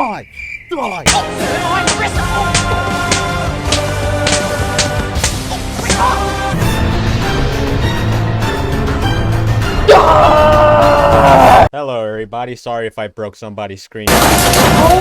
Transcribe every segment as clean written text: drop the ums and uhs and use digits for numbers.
Die! Hello everybody, sorry if I broke somebody's screen.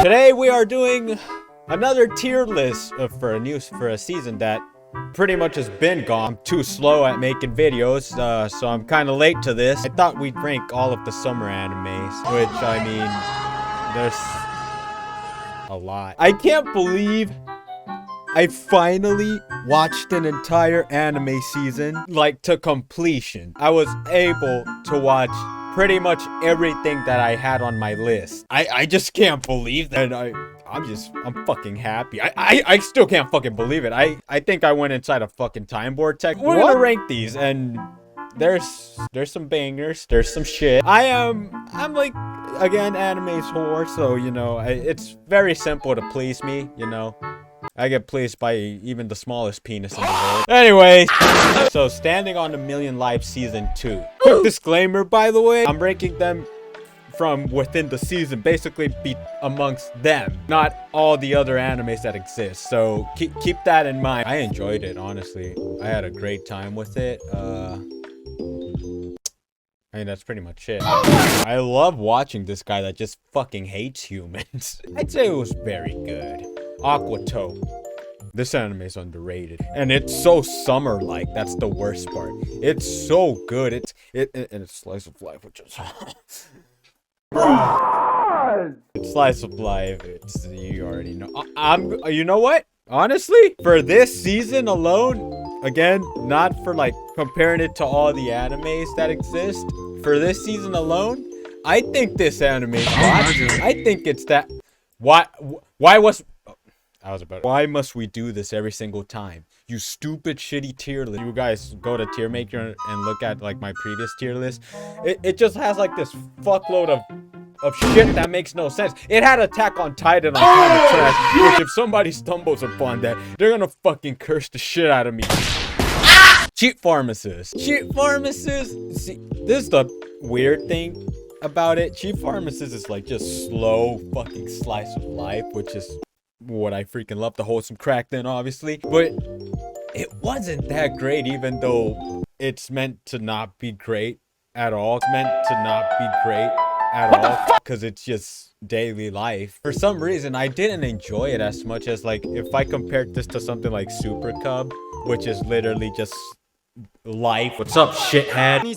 Today we are doing another tier list for a season that pretty much has been gone. I'm too slow at making videos, so I'm kind of late to this. I thought we'd rank all of the summer animes, which, I mean, there's a lot. I can't believe I finally watched an entire anime season, like, to completion. I was able to watch pretty much everything that I had on my list. I just can't believe that. I'm fucking happy. I still can't fucking believe it. I think I went inside a fucking time vortex. We're gonna rank these, and there's some bangers, there's some shit. I'm like, again, anime's whore, so, you know, it's very simple to please me, you know. I get pleased by even the smallest penis in the world. Anyway, so Standing on a Million Lives Season 2. Quick disclaimer, by the way, I'm ranking them from within the season, basically be amongst them, not all the other animes that exist. So keep that in mind. I enjoyed it, honestly. I had a great time with it. I mean, that's pretty much it. I love watching this guy that just fucking hates humans. I'd say it was very good. Aquato. This anime is underrated, and it's so summer-like. That's the worst part. It's so good. And it's slice of life, which is it's slice of life. It's, you already know. You know what? Honestly, for this season alone, again, not for like comparing it to all the animes that exist. For this season alone, I think this anime is I think it's that. Why must we do this every single time? You stupid shitty tier list. You guys go to tier maker and look at like my previous tier list. It just has like this fuckload of shit that makes no sense. It had Attack on Titan on kind of trash, which if somebody stumbles upon that, they're gonna fucking curse the shit out of me. Cheap pharmacist. Cheap pharmacist. See, this is the weird thing about it. Cheap pharmacist is like just slow fucking slice of life, which is what I freaking love. The wholesome crack then, obviously, but it wasn't that great, even though it's meant to not be great at all. It's meant to not be great at all because it's just daily life. For some reason, I didn't enjoy it as much as, like, if I compared this to something like Super Cub, which is literally just life. What's up, shithead?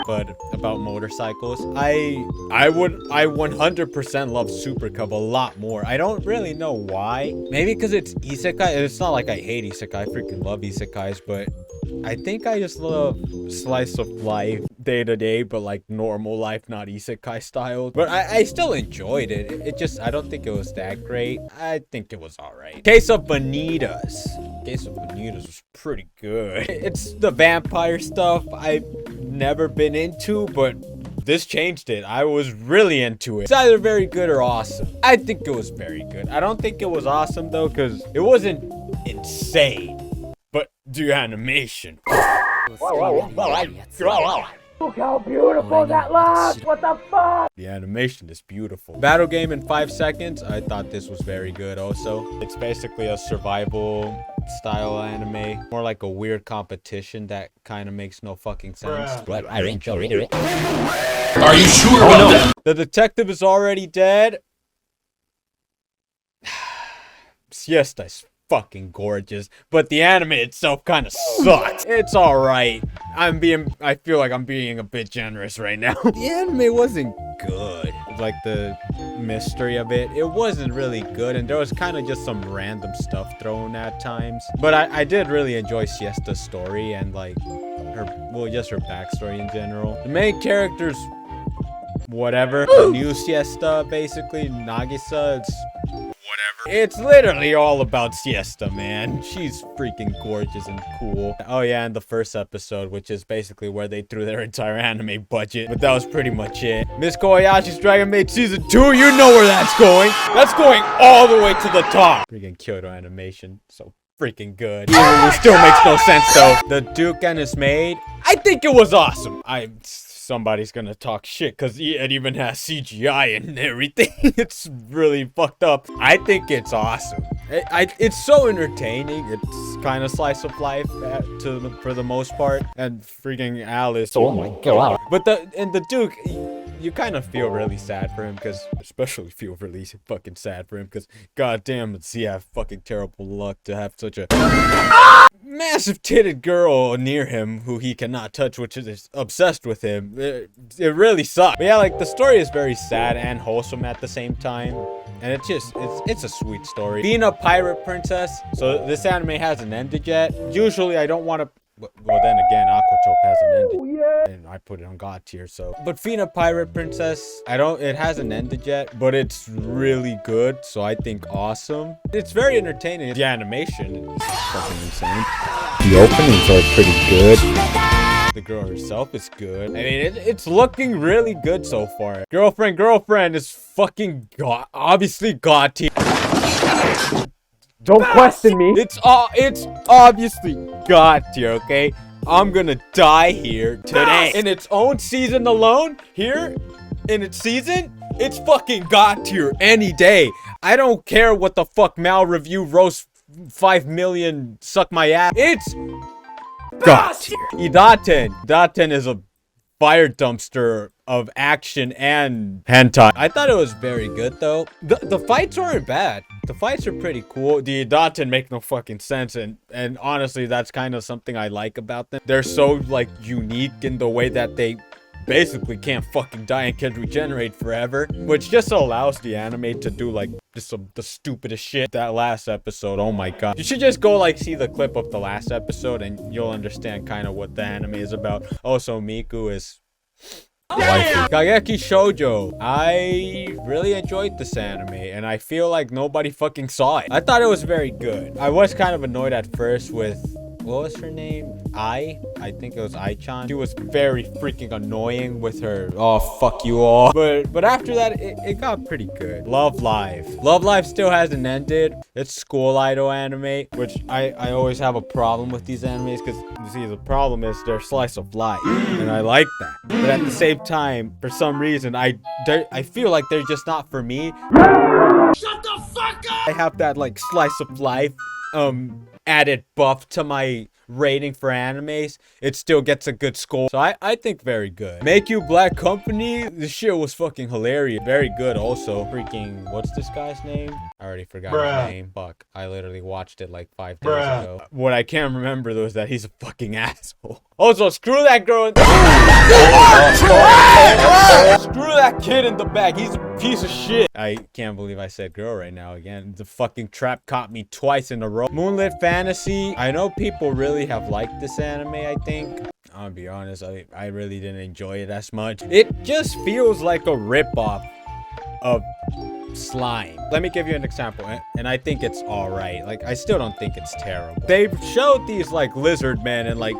But about motorcycles, I 100% love Super Cub a lot more. I don't really know why. Maybe because it's isekai. It's not like I hate isekai. I freaking love isekais, but I think I just love slice of life, day to day, but like normal life, not isekai style. But I still enjoyed it. It just, I don't think it was that great. I think it was alright. Case of Vanitas. Case of Vanitas was pretty good. It's the vampire stuff I've never been into, but this changed it. I was really into it. It's either very good or awesome. I think it was very good. I don't think it was awesome though, because it wasn't insane. But the animation. Look how beautiful that looks! What the fuck? The animation is beautiful. Battle game in 5 seconds. I thought this was very good also. It's basically a survival style anime. More like a weird competition that kind of makes no fucking sense. But I enjoyed it. Are you sure about that? The detective is already dead. Siesta is fucking gorgeous, but the anime itself kind of sucks. It's alright. I feel like I'm being a bit generous right now. The anime wasn't good. Like the mystery of it, it wasn't really good, and there was kind of just some random stuff thrown at times. But I did really enjoy Siesta's story and like just her backstory in general. The main characters, whatever. The new Siesta, basically, Nagisa, it's whatever. It's literally all about Siesta, man. She's freaking gorgeous and cool. Oh yeah, and the first episode, which is basically where they threw their entire anime budget. But that was pretty much it. Miss Kobayashi's Dragon Maid Season 2, you know where that's going. That's going all the way to the top. Freaking Kyoto animation. So freaking good. It still makes no sense though. The Duke and his maid, I think it was awesome. somebody's gonna talk shit because it even has CGI and everything. It's really fucked up. I think it's awesome. It's so entertaining. It's kind of slice of life for the most part. And freaking Alice. Oh my god. But the Duke, you kind of feel really sad for him, because especially feel really fucking sad for him, because goddamn, does he have fucking terrible luck to have such a massive titted girl near him who he cannot touch, which is obsessed with him. It really sucks. But yeah, like, the story is very sad and wholesome at the same time. And it's a sweet story. Being a pirate princess, so this anime hasn't ended yet. Usually I don't want to, well, then again, Aquatope hasn't ended. Oh, yeah. And I put it on God tier, so. But Fina Pirate Princess, it hasn't ended yet, but it's really good, so I think awesome. It's very entertaining. The animation is fucking insane. The openings are pretty good. The girl herself is good. I mean, it's looking really good so far. Girlfriend is fucking obviously God tier. Don't question me. It's obviously God tier, okay? I'm gonna die here today. In its own season alone, here, in its season, it's fucking God tier any day. I don't care what the fuck Mal review roast 5 million suck my ass. It's God tier. Idaten is a fire dumpster of action and hentai. I thought it was very good though. The fights aren't bad. The fights are pretty cool. The Idaten make no fucking sense, and honestly, that's kind of something I like about them. They're so like unique in the way that they basically can't fucking die and can regenerate forever, which just allows the anime to do like just the stupidest shit. That last episode, oh my god, you should just go like see the clip of the last episode and you'll understand kind of what the anime is about. Also, Miku is waifu. Kageki Shoujo. I really enjoyed this anime, and I feel like nobody fucking saw it. I thought it was very good. I was kind of annoyed at first with, what was her name? I think it was Ai-chan. She was very freaking annoying with her, oh, fuck you all. But after that, it got pretty good. Love Live. Love Live still hasn't ended. It's school idol anime, which I always have a problem with these animes, because, you see, the problem is they're slice of life, and I like that. But at the same time, for some reason, I feel like they're just not for me. Shut the fuck up! I have that, like, slice of life, added buff to my rating for animes. It still gets a good score, so I think very good. Make You Black Company, this shit was fucking hilarious. Very good also. Freaking, what's this guy's name? I already forgot his name. Fuck, I literally watched it like 5 days ago. What I can't remember though is that he's a fucking asshole. Also, screw that girl in screw that kid in the back. He's a piece of shit. I can't believe I said girl right now again. The fucking trap caught me twice in a row. Moonlit Fantasy. I know people really have liked this anime, I think. I'll be honest, I really didn't enjoy it as much. It just feels like a ripoff of slime. Let me give you an example, and I think it's alright. Like, I still don't think it's terrible. They've showed these like lizard men and like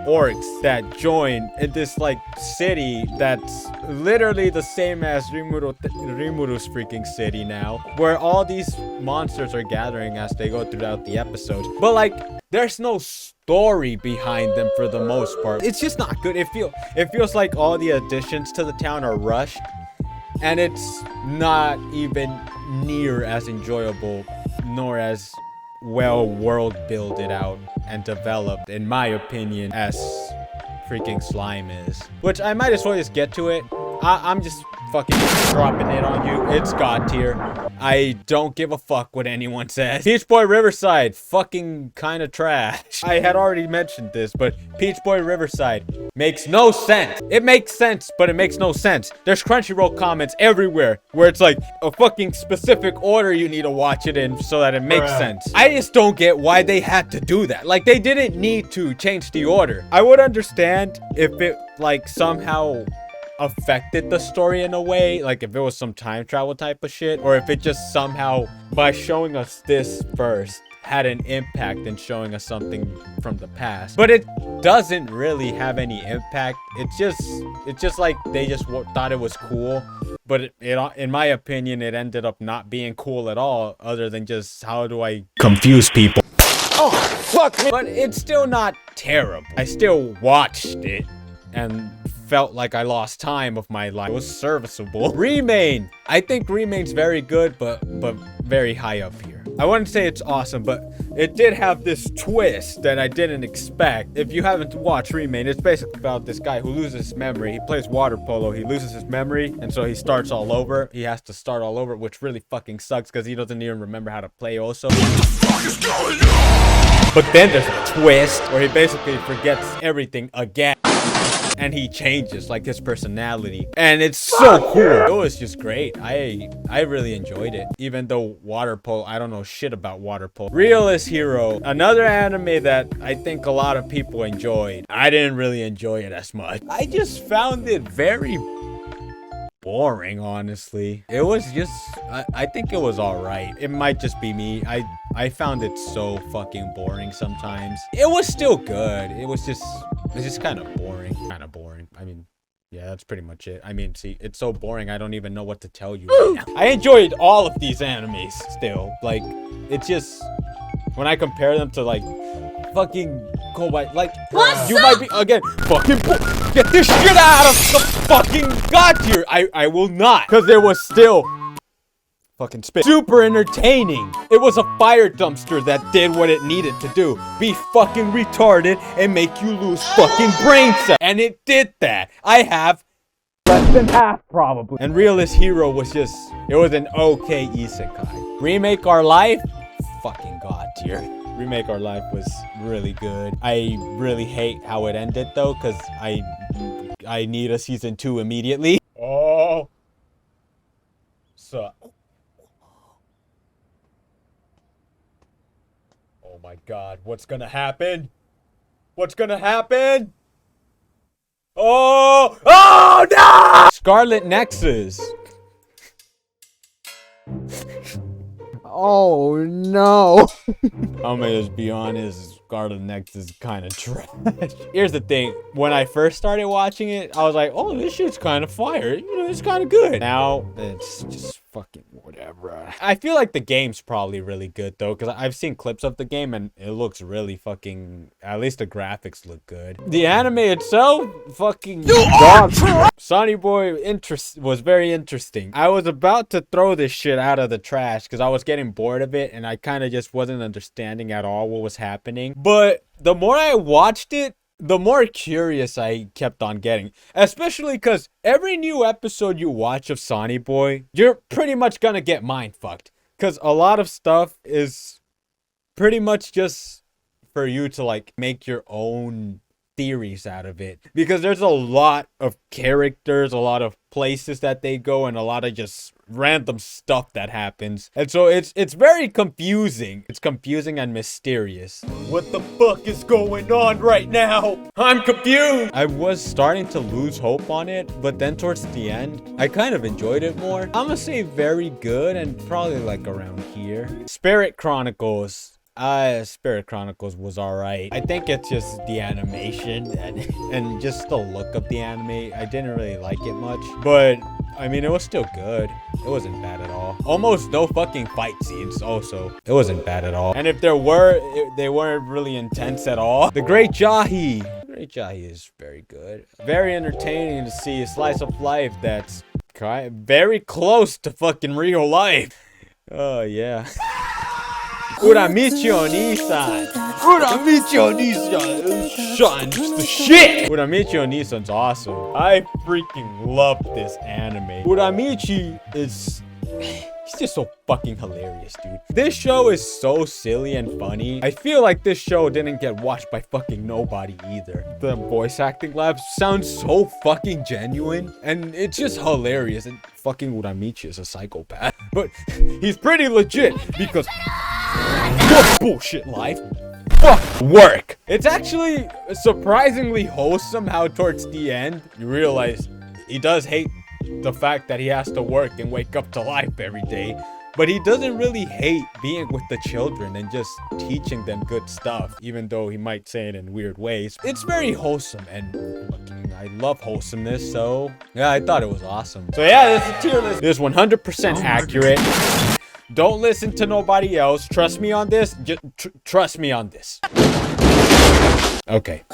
orcs that join in this like city that's literally the same as Rimuru's freaking city now, where all these monsters are gathering as they go throughout the episodes, but like there's no story behind them for the most part. It's just not good. It feels like all the additions to the town are rushed, and it's not even near as enjoyable nor as well world builded out and developed, in my opinion, as freaking slime is. Which I might as well just get to it. I'm just fucking dropping it on you. It's God tier. I don't give a fuck what anyone says. Peach Boy Riverside, fucking kind of trash. I had already mentioned this, but Peach Boy Riverside makes no sense. It makes sense, but it makes no sense. There's Crunchyroll comments everywhere where it's like a fucking specific order you need to watch it in so that it makes sense. I just don't get why they had to do that. Like, they didn't need to change the order. I would understand if it like somehow affected the story in a way, like if it was some time travel type of shit, or if it just somehow, by showing us this first, had an impact in showing us something from the past. But it doesn't really have any impact. It's just like they just thought it was cool, but it in my opinion, it ended up not being cool at all, other than just, how do I confuse people? Oh, fuck me. But it's still not terrible. I still watched it, and felt like I lost time of my life. It was serviceable. Remain. I think Remain's very good, but very high up here. I wouldn't say it's awesome, but it did have this twist that I didn't expect. If you haven't watched Remain, it's basically about this guy who loses his memory. He plays water polo. He loses his memory, and so he starts all over. He has to start all over, which really fucking sucks because he doesn't even remember how to play also. What the fuck is going on? But then there's a twist where he basically forgets everything again. And he changes, like, his personality, and it's so cool. It was just great. I really enjoyed it, even though water polo, I don't know shit about water polo. Realist Hero, another anime that I think a lot of people enjoyed. I didn't really enjoy it as much. I just found it very boring, honestly. It was just, I think it was all right. It might just be me. I found it so fucking boring sometimes. It was still good. It's just kind of boring. I mean, yeah, that's pretty much it. I mean, see, it's so boring. I don't even know what to tell you right now. I enjoyed all of these animes still. Like, it's just, when I compare them to, like, fucking Kobai, like, you might be, again, fucking, get this shit out of the fucking god tier. I will not, because there was still fucking spit. Super entertaining. It was a fire dumpster that did what it needed to do. Be fucking retarded and make you lose fucking brain cells. And it did that. I have less than half probably. And Realist Hero was just, it was an okay isekai. Remake Our Life, fucking god tier. Remake Our Life was really good. I really hate how it ended though, because I need a season 2 immediately. Oh. So. Oh my god, what's gonna happen? What's gonna happen? Oh! Oh no! Scarlet Nexus. Oh no. I'm gonna just be honest, Scarlet Nexus is kind of trash. Here's the thing, when I first started watching it, I was like, oh, this shit's kind of fire. You know, it's kind of good. Now, it's just fucking whatever. I feel like the game's probably really good though, because I've seen clips of the game and it looks really fucking, at least the graphics look good. The anime itself, fucking dog. Sonny Boy was very interesting. I was about to throw this shit out of the trash because I was getting bored of it and I kind of just wasn't understanding at all what was happening. But the more I watched it, the more curious I kept on getting, especially because every new episode you watch of Sonny Boy, you're pretty much gonna get mind fucked, because a lot of stuff is pretty much just for you to like make your own theories out of it, because there's a lot of characters, a lot of places that they go, and a lot of just random stuff that happens, and so it's very confusing. It's confusing and mysterious. What the fuck is going on right now? I'm confused. I was starting to lose hope on it, but then towards the end I kind of enjoyed it more. I'm gonna say very good, and probably like around here. Spirit Chronicles was alright. I think it's just the animation and just the look of the anime. I didn't really like it much, but I mean, it was still good. It wasn't bad at all. Almost no fucking fight scenes also. It wasn't bad at all. And if there were, they weren't really intense at all. The Great Jahi. Great Jahi is very good. Very entertaining to see a slice of life that's very close to fucking real life. Oh, yeah. Uramichi Onisan. Uramichi Onisan. The shit. Uramichi Onisan's awesome. I freaking love this anime. Uramichi is... he's just so fucking hilarious, dude. This show is so silly and funny. I feel like this show didn't get watched by fucking nobody either. The voice acting labs sound so fucking genuine, and it's just hilarious. And fucking Uramichi is a psychopath, but he's pretty legit because fuck bullshit life. Fuck work. It's actually surprisingly wholesome how towards the end you realize he does hate the fact that he has to work and wake up to life every day, but he doesn't really hate being with the children and just teaching them good stuff, even though he might say it in weird ways. It's very wholesome, and fucking I love wholesomeness, so yeah, I thought it was awesome. So yeah, this is tier list. This is 100% accurate. Don't listen to nobody else. Trust me on this. Just trust me on this. Okay.